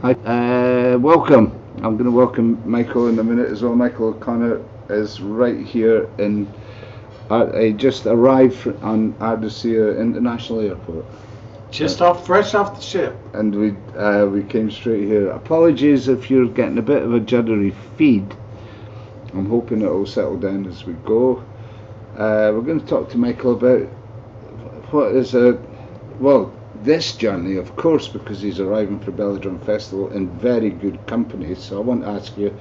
Hi, welcome. I'm going to welcome Michael in a minute as well. Michael O'Connor is right here in. I just arrived on Ardersier International Airport. Fresh off the ship. And we came straight here. Apologies if you're getting a bit of a juddery feed. I'm hoping it will settle down as we go. We're going to talk to Michael about what is this journey, of course, because he's arriving for Belladrum Festival in very good company. So I want to ask you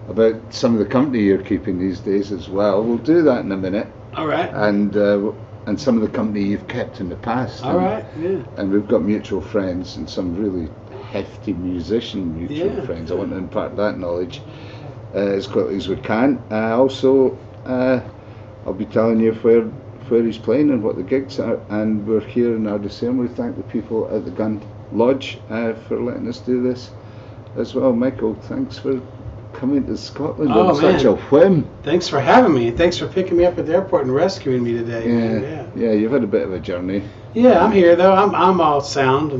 about some of the company you're keeping these days as well. We'll do that in a minute. All right. And some of the company you've kept in the past. All right. Yeah. And we've got mutual friends and some really hefty musician mutual friends. I want to impart that knowledge as quickly as we can. Also, I'll be telling you where he's playing and what the gigs are, and we're here in Ardersier, and we thank the people at the Gun Lodge for letting us do this as well. Michael, thanks for coming to Scotland on such a whim. Thanks for having me. Thanks for picking me up at the airport and rescuing me today. Yeah, you've had a bit of a journey. Yeah, I'm here though. I'm all sound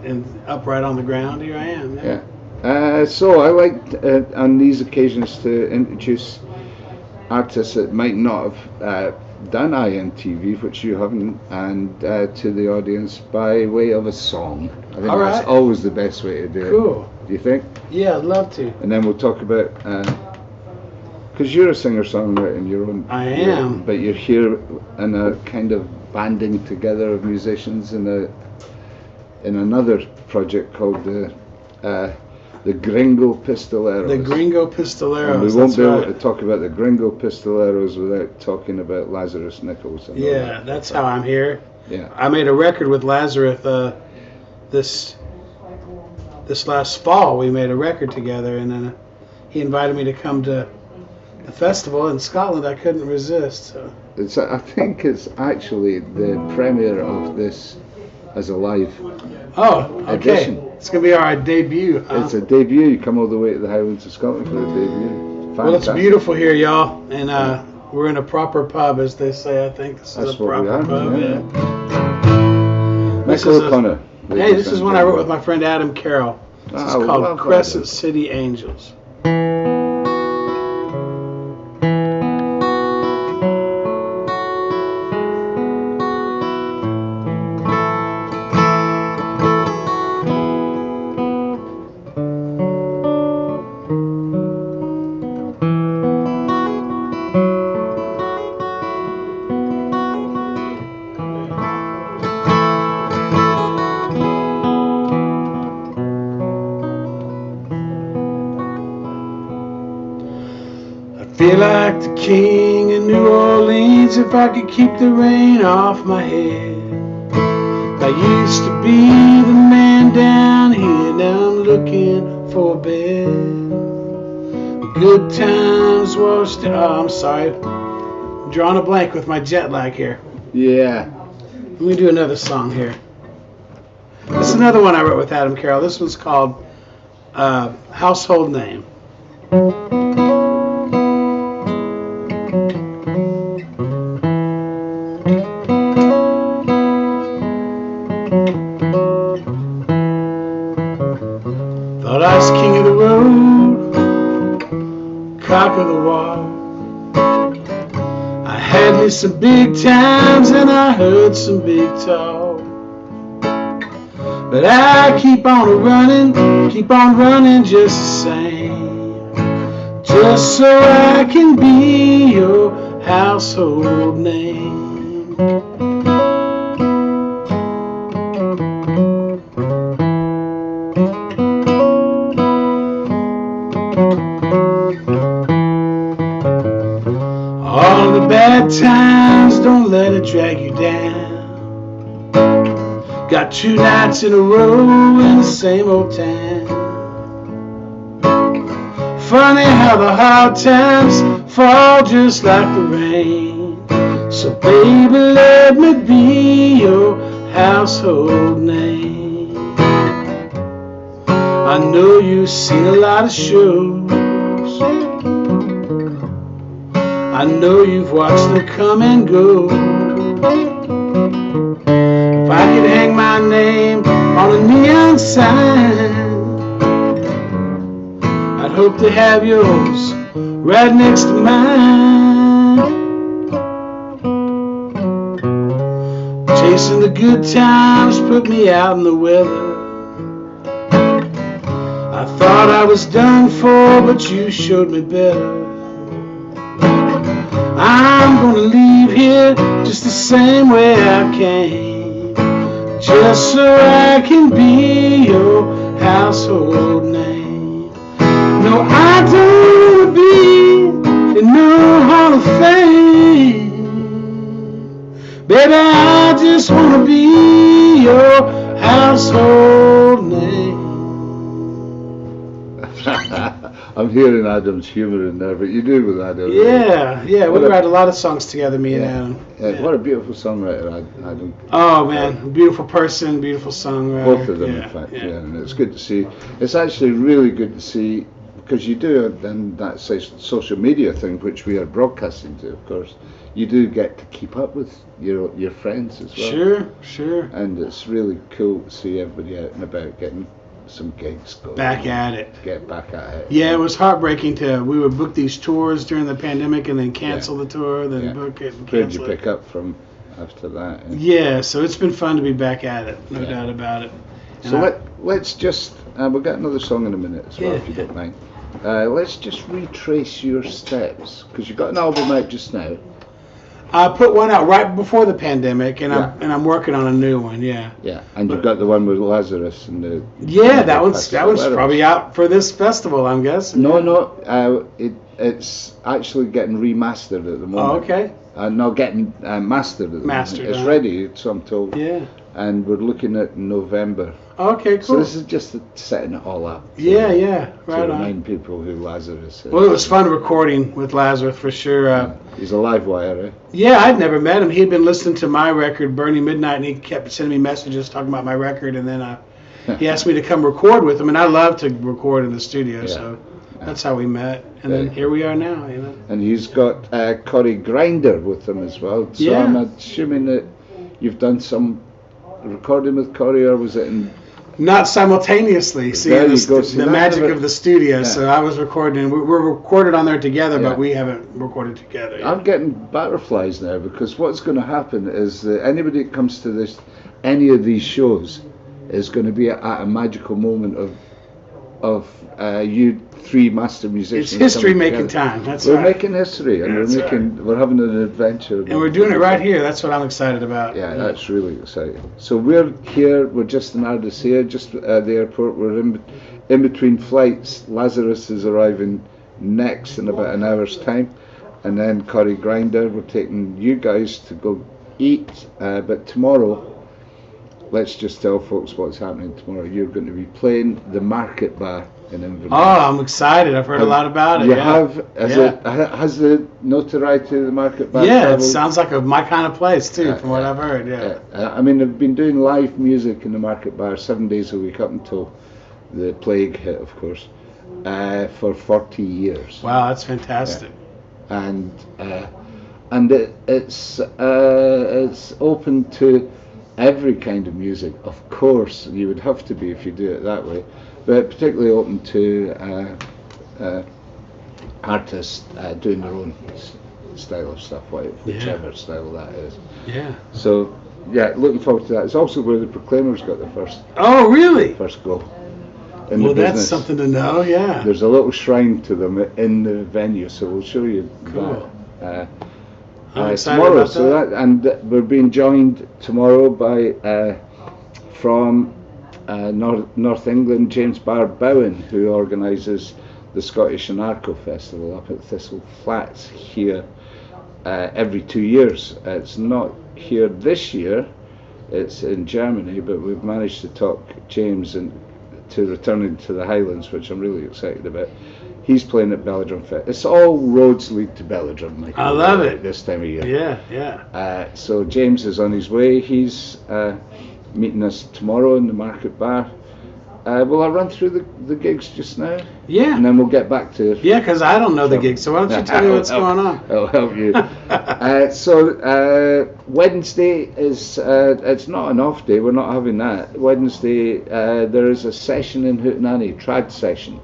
and upright on the ground. Here I am. Yeah. So I like on these occasions to introduce artists that might not have done INTV, which you haven't, and to the audience by way of a song. I think that's always the best way to do it. Cool. Do you think? Yeah, I'd love to. And then we'll talk about, because you're a singer-songwriter in your own. I am. But you're here in a kind of banding together of musicians in another project called the Gringo Pistoleros. The Gringo Pistoleros. And we won't be able to talk about the Gringo Pistoleros without talking about Lazarus Nichols. And yeah, that's how I'm here. Yeah. I made a record with Lazarus this last fall. We made a record together, and then he invited me to come to the festival in Scotland. I couldn't resist. So. I think it's actually the premiere of this as a live edition. It's going to be our debut. It's a debut. You come all the way to the Highlands of Scotland for a debut. Fantastic. Well, it's beautiful here, y'all, and we're in a proper pub, as they say. I think this is a proper pub. Yeah. Michael O'Connor. Hey, this is one I wrote with my friend Adam Carroll. This is called Crescent City Angels. Feel like the king in New Orleans if I could keep the rain off my head. I used to be the man down here, now I'm looking for a bed. Good times washed it. Oh, I'm sorry. I'm drawing a blank with my jet lag here. Yeah. Let me do another song here. This is another one I wrote with Adam Carroll. This one's called Household Name. Thought I was king of the road, cock of the walk. I had me some big times and I heard some big talk. But I keep on running just the same, just so I can be your household name. All the bad times, don't let it drag you down. Got 2 nights in a row in the same old town. Funny how the hard times fall just like the rain. So baby, let me be your household name. I know you've seen a lot of shows. I know you've watched them come and go. If I could hang my name on a neon sign, hope to have yours right next to mine. Chasing the good times put me out in the weather. I thought I was done for, but you showed me better. I'm gonna leave here just the same way I came, just so I can be your household name. No, I don't wanna be in no Hall of Fame, baby, I just wanna be your household name. I'm hearing Adam's humour in there, but you do with Adam. Yeah, yeah, we write a lot of songs together, me and Adam. Yeah. What a beautiful songwriter, Adam. Oh man, beautiful person, beautiful songwriter. Both of them, in fact, and it's good to see. It's actually really good to see, because you do then that social media thing, which we are broadcasting to, of course. You do get to keep up with your friends as well. Sure. And it's really cool to see everybody out and about getting some gigs going. Back at it. Get back at it. Yeah, it was heartbreaking we would book these tours during the pandemic and then cancel the tour, then book it and cancel it. Where did you pick up from after that? Yeah, so it's been fun to be back at it, no doubt about it. And so let's just, we'll get another song in a minute as well, if you don't mind. Let's just retrace your steps, because you've got an album out just now. I put one out right before the pandemic, and I'm working on a new one. Yeah. Yeah, and you've got the one with Lazarus and the. Yeah, that one's probably out for this festival, I'm guessing. No, it's actually getting remastered at the moment. Oh, okay. Not getting mastered at the moment. It's ready, so I'm told. Yeah. And we're looking at November. Okay, cool. So this is just setting it all up. Yeah, right to on. remind people who Lazarus is. Well, it was fun recording with Lazarus for sure. He's a live wire, eh? Yeah, I'd never met him. He had been listening to my record, Burning Midnight, and he kept sending me messages talking about my record, and then he asked me to come record with him, and I love to record in the studio, so that's how we met. And then here we are now, you know. And he's got Corey Grinder with him as well. So I'm assuming that you've done some recording with Corey, or was it in... Not simultaneously. See, the magic of the studio. Yeah. So I was recording. We're recorded on there together, but we haven't recorded together yet. I'm getting butterflies now, because what's going to happen is that anybody that comes to any of these shows is going to be at a magical moment of you three master musicians. It's history making time. We're making history, and we're having an adventure. And we're doing it right here. That's what I'm excited about. Yeah, that's really exciting. So we're here. We're just in Ardersier, just at the airport. We're in between flights. Lazarus is arriving next in about an hour's time, and then Corey Grinder. We're taking you guys to go eat, but tomorrow. Let's just tell folks what's happening tomorrow. You're going to be playing the Market Bar in Inverness. Oh, I'm excited. I've heard a lot about it. You have? Has the notoriety of the Market Bar traveled? It sounds like my kind of place, too, from what I've heard, I mean, I've been doing live music in the Market Bar 7 days a week up until the plague hit, of course, for 40 years. Wow, that's fantastic. And it's open to every kind of music. Of course, you would have to be if you do it that way, but particularly open to artists doing their own style of stuff, whichever style that is. Yeah. So, looking forward to that. It's also where the Proclaimers got their first. Oh, really? First go. Well, that's something to know. Yeah. There's a little shrine to them in the venue, so we'll show you that. Tomorrow, and we're being joined tomorrow by from North England, James Bowen, who organises the Scottish Anarcho Festival up at Thistle Flats here every 2 years. It's not here this year; it's in Germany, but we've managed to talk James into returning to the Highlands, which I'm really excited about. He's playing at Belladrum Fest. It's all roads lead to Belladrum. Michael, I love it. This time of year. Yeah. So James is on his way. He's meeting us tomorrow in the Market Bar. Will I run through the gigs just now? Yeah. And then we'll get back to... Yeah, because I don't know the gigs, so why don't you tell me what's going on? I'll help you. So Wednesday is... it's not an off day. We're not having that. Wednesday, there is a session in Hootenanny, trad session.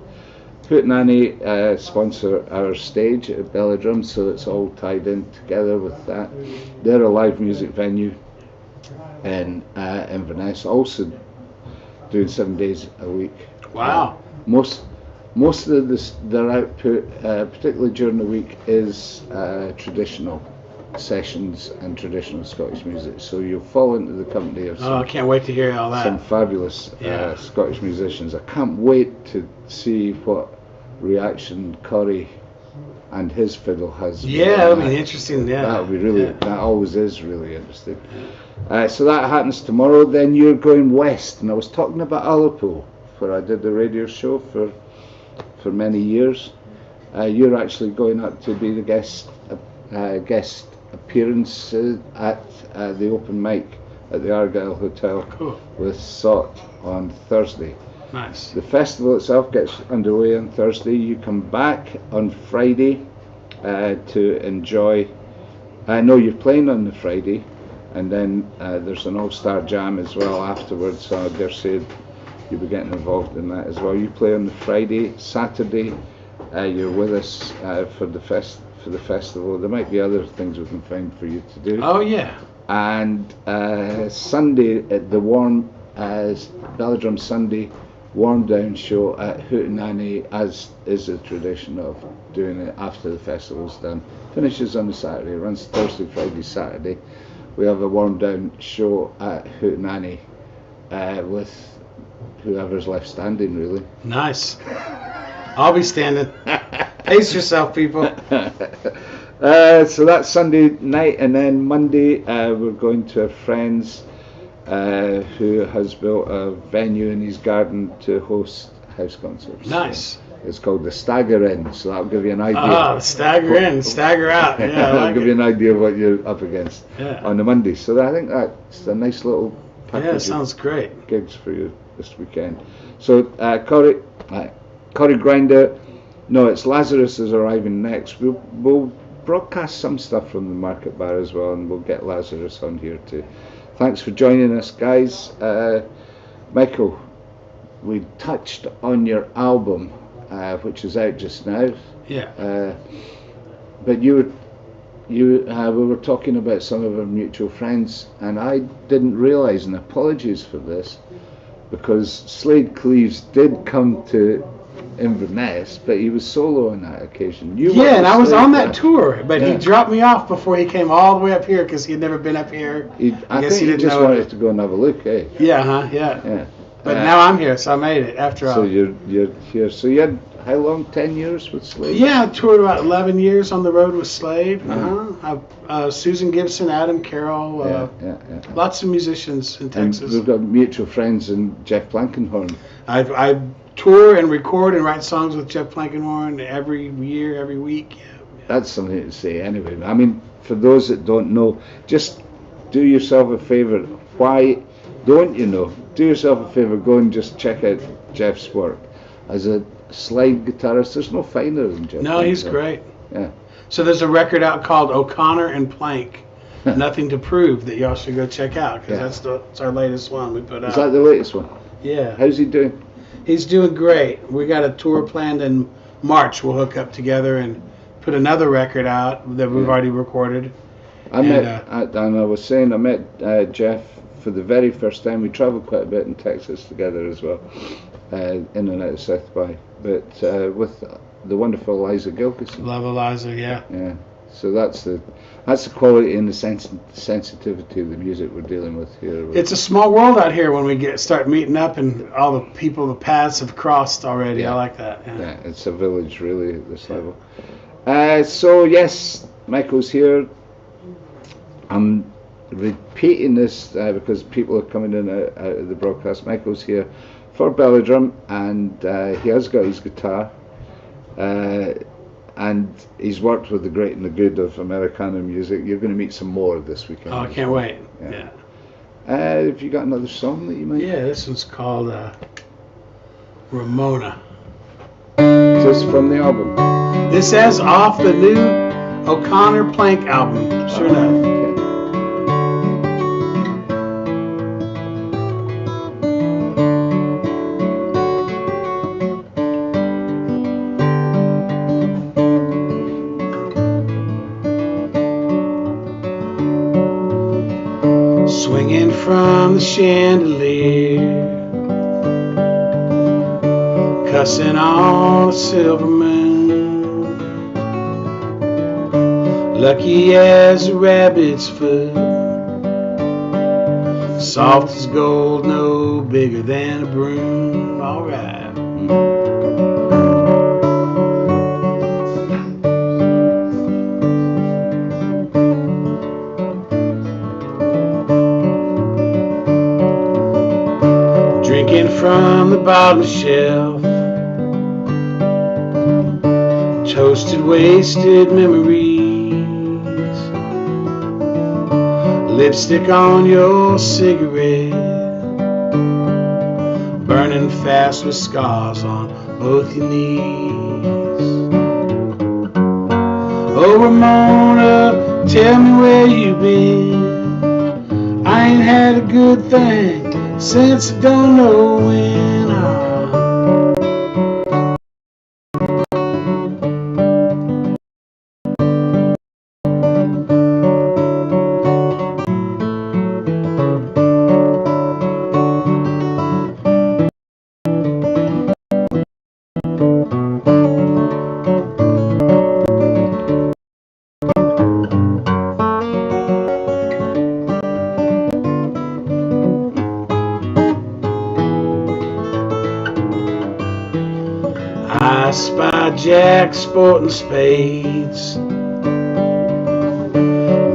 Hootenanny sponsor our stage at Belladrum, so it's all tied in together with that. They're a live music venue in Inverness, also doing 7 days a week. Wow. Most of their output, particularly during the week, is traditional sessions and traditional Scottish music. So you'll fall into the company of I can't wait to hear all that. some fabulous Scottish musicians. I can't wait to see what reaction Corey and his fiddle has. Yeah, that'll be interesting. Yeah, that'll be really. That always is really interesting. So that happens tomorrow. Then you're going west, and I was talking about Alipo, where I did the radio show for many years. You're actually going up to be the guest appearance at the open mic at the Argyle Hotel with Sot on Thursday. Nice. The festival itself gets underway on Thursday. You come back on Friday to enjoy. I know you're playing on the Friday, and then there's an all-star jam as well afterwards. So Ardersier, you'll be getting involved in that as well. You play on the Friday. Saturday, you're with us for the festival. There might be other things we can find for you to do. Oh yeah. And Sunday at the Belladrum Sunday warm down show at Hootenanny, as is the tradition of doing it after the festival's done. Finishes on the Saturday, runs Thursday, Friday, Saturday. We have a warm down show at Hootenanny with whoever's left standing, really. Nice. I'll be standing. Pace yourself, people. So that's Sunday night, and then Monday we're going to a friend's who has built a venue in his garden to host house concerts. Nice. It's called the Stagger Inn, so that'll give you an idea. Ah, stagger in, stagger out. Yeah, that'll give you an idea of what you're up against on the Monday. So I think that's a nice little package. Yeah, sounds great. Gigs for you this weekend. So Corey Grinder. No, it's Lazarus is arriving next. We'll broadcast some stuff from the Market Bar as well, and we'll get Lazarus on here too. Thanks for joining us, guys. Michael, we touched on your album, which is out just now. Yeah. But we were talking about some of our mutual friends, and I didn't realise, and apologies for this, because Slade Cleaves did come to Inverness, but he was solo on that occasion. And I was on that tour, but he dropped me off before he came all the way up here because he had never been up here. I guess he just wanted to go and have a look, eh? Yeah. But now I'm here, so I made it after all. So you're here. So you had how long? 10 years with Slade? Yeah, I toured about 11 years on the road with Slade. Susan Gibson, Adam Carroll, lots of musicians in Texas. And we've got mutual friends in Jeff Blankenhorn. I tour and record and write songs with Jeff Blankenhorn every year, every week. Yeah. That's something to say anyway. I mean, for those that don't know, just do yourself a favour. Why don't you know? Do yourself a favour, go and just check out Jeff's work. As a slide guitarist, there's no finer than Jeff. No, he's great. Yeah. So there's a record out called O'Connor and Plank, Nothing to Prove, that y'all should go check out, because that's our latest one we put out. Is that the latest one? Yeah. How's he doing? He's doing great. We got a tour planned in March. We'll hook up together and put another record out that we've already recorded. I met Jeff for the very first time. We travelled quite a bit in Texas together as well, in and out of South by. But with the wonderful Eliza Gilkison. Love Eliza, yeah. Yeah. So that's the quality and the sensitivity of the music we're dealing with here. It's a small world out here when we start meeting up and all the people, the paths have crossed already. Yeah. I like that. Yeah, it's a village really at this level. So yes, Michael's here. I'm repeating this because people are coming in out of the broadcast. Michael's here for Belladrum, and he has got his guitar. And he's worked with the great and the good of Americana music. You're going to meet some more this weekend. Oh, I can't wait. Yeah. Have you got another song that you might? Yeah, this one's called Ramona. Is this from the album? This is off the new O'Connor Plank album. Sure enough. Okay. chandelier, cussing on a silver moon, lucky as a rabbit's foot, soft as gold, no bigger than a broom. All right. Drinking from the bottom shelf, toasted, wasted memories, lipstick on your cigarette, burning fast with scars on both your knees. Oh, Ramona, tell me where you been. I ain't had a good thing since I don't know when. I spy Jack sporting spades,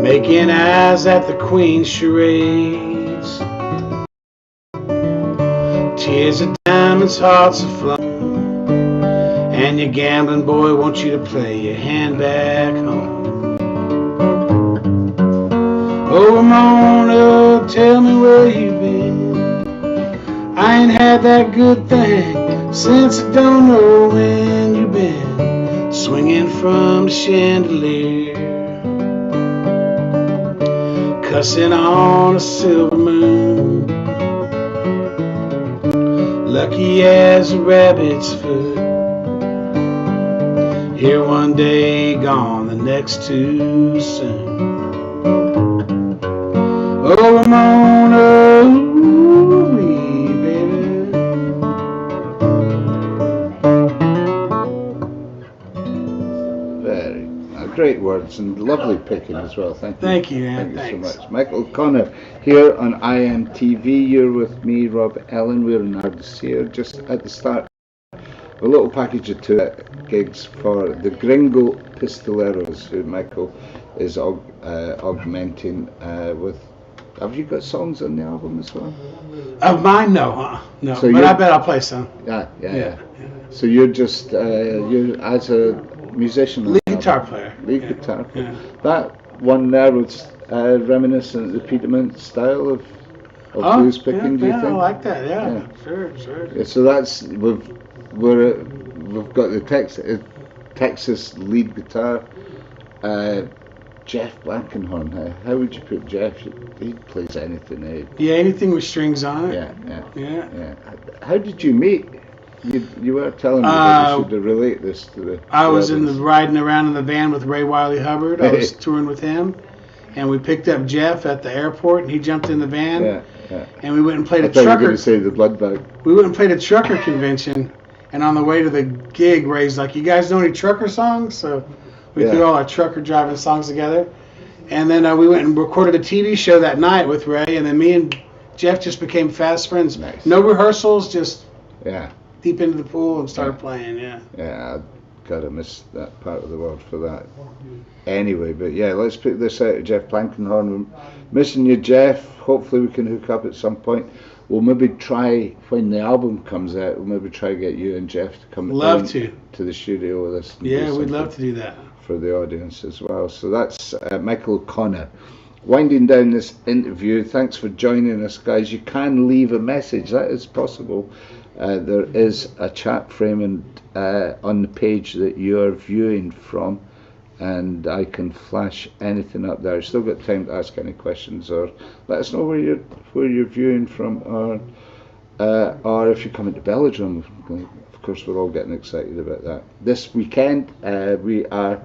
making eyes at the Queen's charades. Tears of diamonds, hearts of flame, and your gambling boy wants you to play your hand back home. Oh, Ramona, tell me where you been. I ain't had that good thing since I don't know when. You've been swinging from the chandelier, cussing on a silver moon, lucky as a rabbit's foot, here one day, gone the next too soon. Oh, Ramona, ooh-wee, baby. Great words and lovely picking as well. Thank you. Thank you, Ann. Thank you so much. Michael Connor here on IMTV. You're with me, Rob Ellen. We're in Ardersier. Just at the start, a little package of two gigs for the Gringo Pistoleros, who Michael is augmenting with. Have you got songs on the album as well? Of mine, no. No, so but I bet I'll play some. Yeah. So you're just, you're as a musician? Lead guitar player. Lead guitar player. Yeah. That one there was reminiscent of the Peterman style of blues picking, do you think? I like that, yeah. Sure. Yeah, so that's, we've got the Texas lead guitar, Jeff Blankenhorn. How would you put Jeff? He plays anything, eh? Yeah, anything with strings on it. Yeah. How did you meet? You were telling me that you should relate this to the. I was riding around in the van with Ray Wiley Hubbard. I was touring with him, and we picked up Jeff at the airport, and he jumped in the van. Yeah. And we went and played I thought you were going to say the blood bag. We went and played a trucker convention, and on the way to the gig, Ray's like, "You guys know any trucker songs?" So we threw all our trucker driving songs together, and then we went and recorded a TV show that night with Ray, and then me and Jeff just became fast friends. Nice. No rehearsals, just. Yeah. Deep into the pool and started playing, Yeah, I gotta miss that part of the world for that. Anyway, but yeah, let's pick this out of Jeff Blankenhorn. We're missing you, Jeff. Hopefully we can hook up at some point. We'll maybe try, when the album comes out, we'll maybe try to get you and Jeff to come to the studio with us. Yeah, we'd love to do that. For the audience as well. So that's Michael Connor. Winding down this interview, thanks for joining us, guys. You can leave a message, that is possible. There is a chat frame on the page that you're viewing from, and I can flash anything up there. Still got time to ask any questions, or let us know where you're viewing from, or if you're coming to Belladrum. Of course, we're all getting excited about that. This weekend we are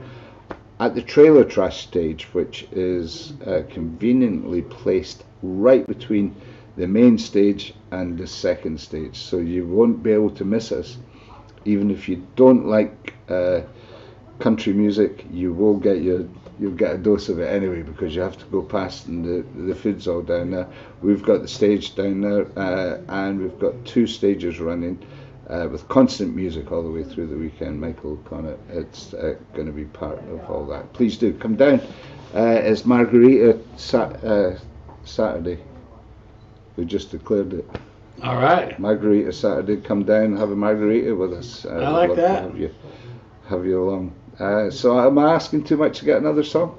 at the Trailer Trash stage, which is conveniently placed right between the main stage and the second stage, so you won't be able to miss us. Even if you don't like country music, you'll get a dose of it anyway, because you have to go past, and the food's all down there. We've got the stage down there, and we've got 2 stages running with constant music all the way through the weekend. Michael O'Connor, it's going to be part of all that. Please do come down. It's Margarita Saturday. We just declared it. All right. Margarita Saturday. Come down, have a margarita with us. I like that. Have you along. So am I asking too much to get another song?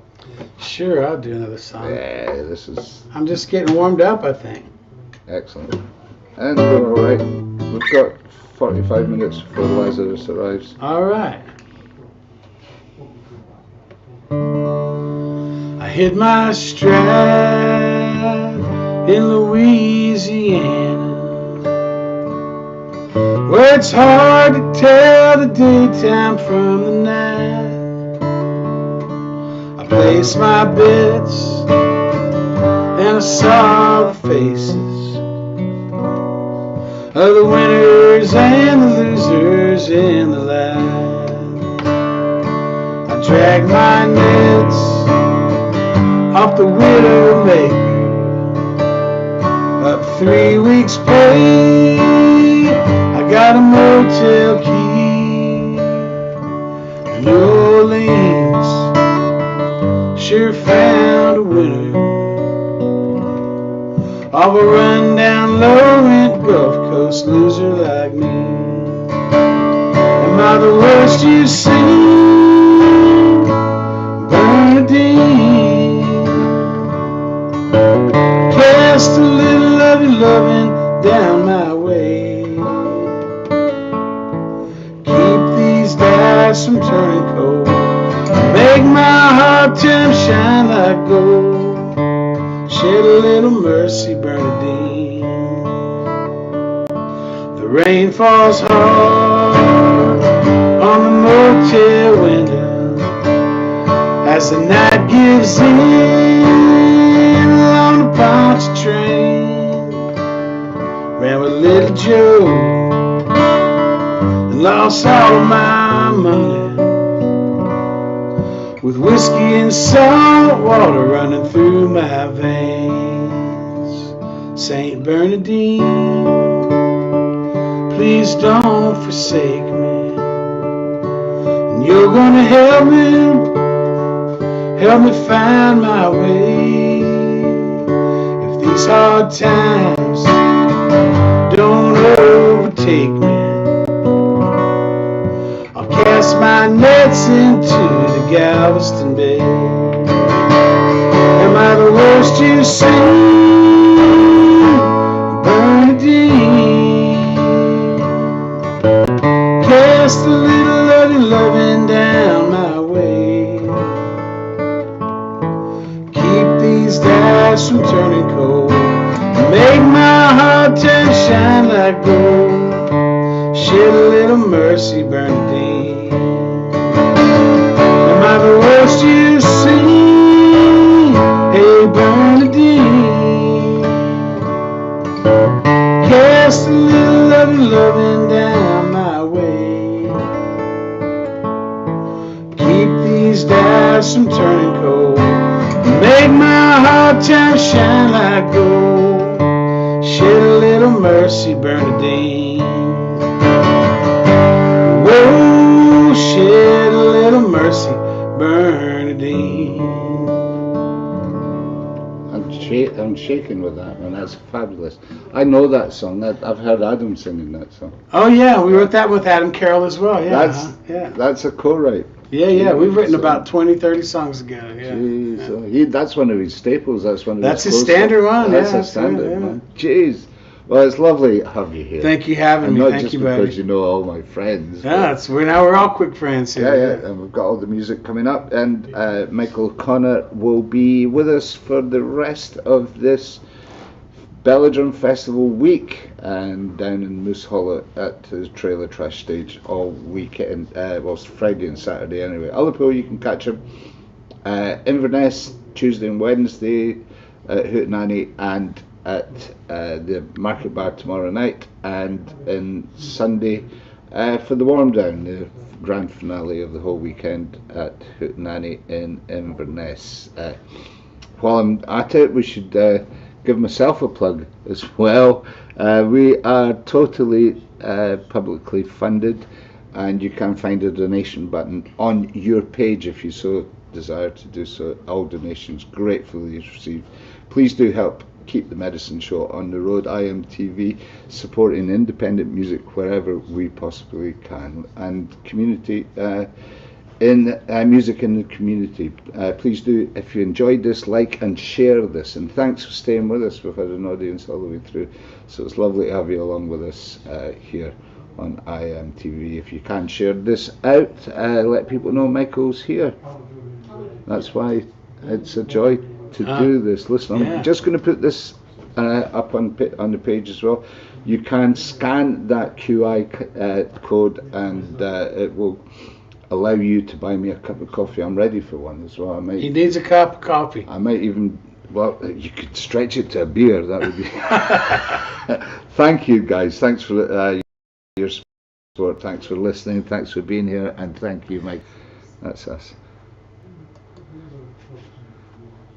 Sure, I'll do another song. Yeah, this is... I'm just getting warmed up, I think. Excellent. And we're all right. We've got 45 minutes before Lazarus arrives. All right. I hit my stride in Louisiana, where it's hard to tell the daytime from the night. I placed my bets and I saw the faces of the winners and the losers in the light. I dragged my nets off the Widowmaker, up 3 weeks' pay. I got a motel key. New Orleans sure found a winner of a rundown, low-rent Gulf Coast loser like me. Am I the worst you've seen, Bernadine? Cast a little of your loving down my way. Keep these dice from turning cold. Make my hard times shine like gold. Shed a little mercy, Bernadine. The rain falls hard on the motel window as the night gives in on the Poncha train. Ran with little Joe and lost all of my money, with whiskey and salt water running through my veins. Saint Bernadine, please don't forsake me, and you're gonna help me find my way. If these hard times don't overtake me, I'll cast my nets into the Galveston Bay. Am I the worst you've seen, Bernadine? Cast a little of your loving down my way. Keep these dice from turning cold. Make my hard times shine like gold. Shed a little mercy, Bernadine. Am I the worst you've seen? Hey, Bernadine. Cast a little of your loving down my way. Keep these dice from turning cold. Make my hard times shine like gold. Shed a little mercy, Bernadine. Whoa, shed a little mercy, Bernadine. I'm shaking with that, man. That's fabulous. I know that song. I've heard Adam singing that song. Oh yeah, we wrote that with Adam Carroll as well. Yeah, That's a co-write. Yeah. We've written about 20, 30 songs together. Yeah. Jeez, that's one of his staples. That's his standard one. That's a standard, man. Jeez. Well, it's lovely to have you here. Thank you for having me. Thank you, buddy. Not just because you know all my friends. Yeah, we're all quick friends here. Yeah, and we've got all the music coming up, and Michael O'Connor will be with us for the rest of this Belladrum Festival week, and down in Moose Hall at the Trailer Trash stage all weekend. Well, it's Friday and Saturday anyway. Ullapool, you can catch him. Inverness, Tuesday and Wednesday at Hootenanny, and at the Market Bar tomorrow night, and in Sunday for the warm down, the grand finale of the whole weekend at Hootenanny in Inverness. While I'm at it, we should give myself a plug as well. We are totally publicly funded, and you can find a donation button on your page if you so desire to do so. All donations gratefully received. Please do help keep the Medicine Show on the road. IMTV supporting independent music wherever we possibly can, and community in music in the community. Please do, if you enjoyed this, like and share this, and thanks for staying with us. We've had an audience all the way through, so it's lovely to have you along with us here on IMTV. If you can share this out, let people know Michael's here. That's why it's a joy to do this. Listen, I'm just going to put this up on the page as well. You can scan that QI code, and it will allow you to buy me a cup of coffee. I'm ready for one as well. He needs a cup of coffee. I might even, well, you could stretch it to a beer. That would be. Thank you, guys. Thanks for your support. Thanks for listening. Thanks for being here. And thank you, Mike. That's us.